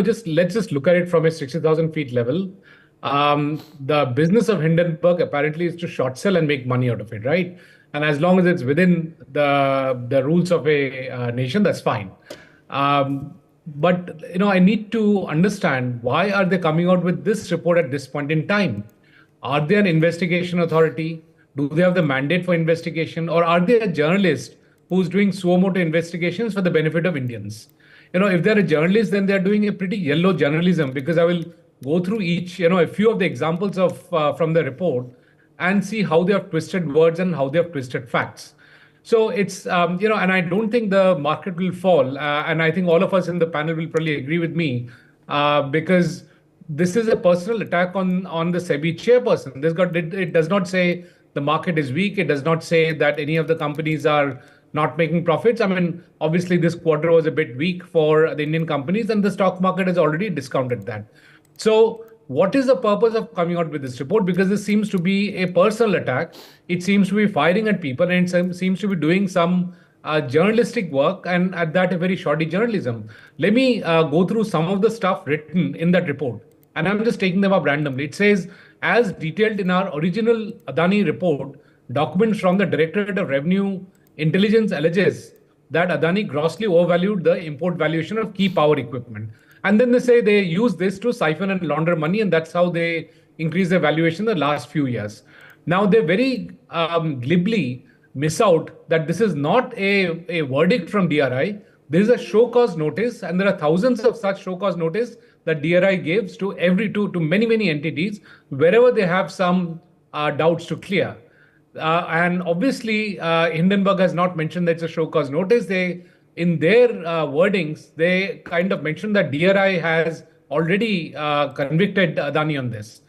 just let's just look at it from a 60,000 feet level. The business of Hindenburg apparently is to short sell and make money out of it, right? And as long as it's within the rules of a nation, that's fine. But I need to understand, why are they coming out with this report at this point in time? Are they an investigation authority? Do they have the mandate for investigation, or are they a journalist who's doing suo motu investigations for the benefit of Indians? If they're a journalist, then they're doing a pretty yellow journalism, because I will go through each, a few of the examples of from the report and see how they have twisted words and how they have twisted facts. So it's, and I don't think the market will fall. And I think all of us in the panel will probably agree with me, because this is a personal attack on the SEBI chairperson. It does not say the market is weak. It does not say that any of the companies are not making profits. I mean, obviously, this quarter was a bit weak for the Indian companies, and the stock market has already discounted that. So what is the purpose of coming out with this report? Because this seems to be a personal attack. It seems to be firing at people, and it seems to be doing some journalistic work, and at that, a very shoddy journalism. Let me go through some of the stuff written in that report, and I'm just taking them up randomly. It says, as detailed in our original Adani report, documents from the Directorate of Revenue Intelligence alleges that Adani grossly overvalued the import valuation of key power equipment. And then they say they use this to siphon and launder money, and that's how they increase their valuation in the last few years. Now, they very glibly miss out that this is not a verdict from DRI. There is a show cause notice, and there are thousands of such show cause notice that DRI gives to many entities wherever they have some doubts to clear. And obviously, Hindenburg has not mentioned that it's a show cause notice. In their wordings, they kind of mentioned that DRI has already convicted Adani on this.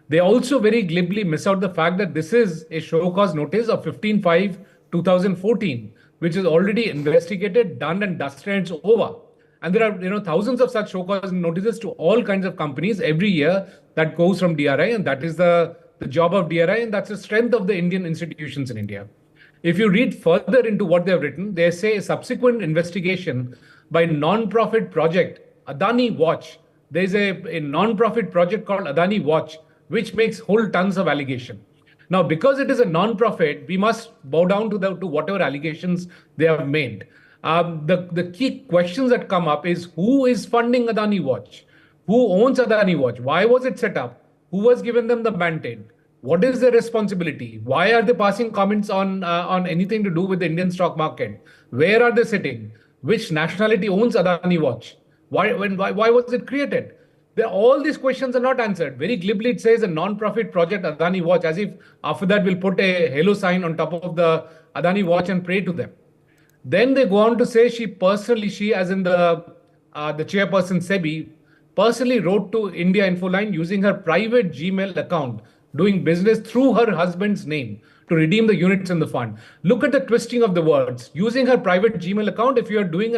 They also very glibly miss out the fact that this is a show cause notice of 15/5/2014, which is already investigated, done, and dusted, and it's over. And there are thousands of such show cause notices to all kinds of companies every year that goes from DRI, and that is the job of DRI, and that's the strength of the Indian institutions in India. If you read further into what they have written, they say a subsequent investigation by non-profit project Adani Watch. There's a non-profit project called Adani Watch, which makes whole tons of allegation. Now, because it is a non-profit, we must bow down to whatever allegations they have made. The key questions that come up is, who is funding Adani Watch? Who owns Adani Watch? Why was it set up? Who was given them the mandate? What is their responsibility? Why are they passing comments on anything to do with the Indian stock market? Where are they sitting? Which nationality owns Adani Watch? Why was it created? All these questions are not answered. Very glibly, it says a non-profit project Adani Watch, as if after that we'll put a halo sign on top of the Adani Watch and pray to them. Then they go on to say she as in the chairperson SEBI, personally wrote to India Infoline using her private Gmail account, doing business through her husband's name to redeem the units in the fund. Look at the twisting of the words. Using her private Gmail account, if you are doing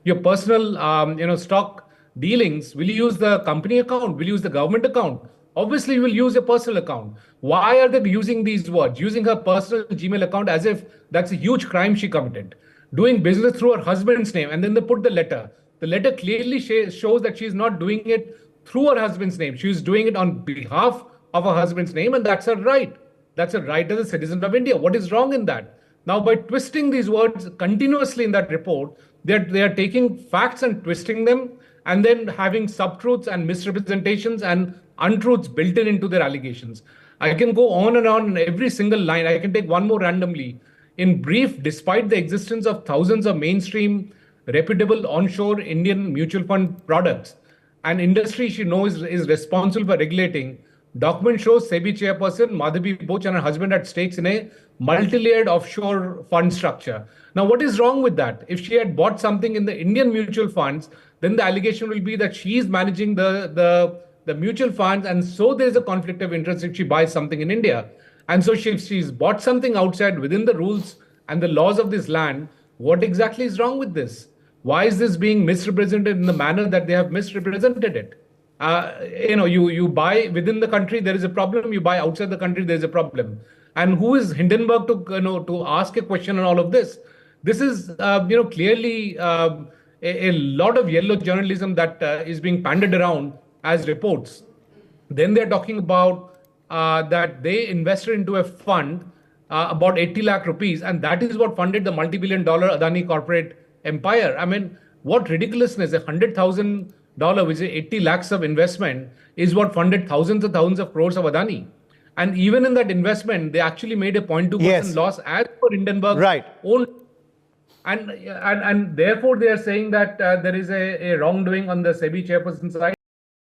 your personal stock dealings, will you use the company account? Will you use the government account? Obviously, you will use your personal account. Why are they using these words? Using her personal Gmail account as if that's a huge crime she committed. Doing business through her husband's name, and then they put the letter. The letter clearly shows that she's not doing it through her husband's name. She's doing it on behalf of her husband's name, and that's her right. That's a right as a citizen of India. What is wrong in that? Now, by twisting these words continuously in that report, they are taking facts and twisting them, and then having subtruths and misrepresentations and untruths built into their allegations. I can go on and on in every single line. I can take one more randomly. In brief, despite the existence of thousands of mainstream, reputable onshore Indian mutual fund products, an industry she knows is responsible for regulating, document shows SEBI chairperson Madhavi Boch and her husband had stakes in a multi-layered offshore fund structure. Now, what is wrong with that? If she had bought something in the Indian mutual funds, then the allegation will be that she is managing the mutual funds, and so there is a conflict of interest if she buys something in India. And so she's bought something outside within the rules and the laws of this land. What exactly is wrong with this? Why is this being misrepresented in the manner that they have misrepresented it? You buy within the country, there is a problem. You buy outside the country, there is a problem. And who is Hindenburg to ask a question on all of this? This is clearly a lot of yellow journalism that is being panded around as reports. Then they're talking about that they invested into a fund about 80 lakh rupees, and that is what funded the multi-billion-dollar Adani corporate empire. I mean, what ridiculousness! $100,000, which is 80 lakhs of investment, is what funded thousands and thousands of crores of Adani. And even in that investment, they actually made a 0.2% loss as per Hindenburg's own. And therefore, they are saying that there is a wrongdoing on the SEBI chairperson side.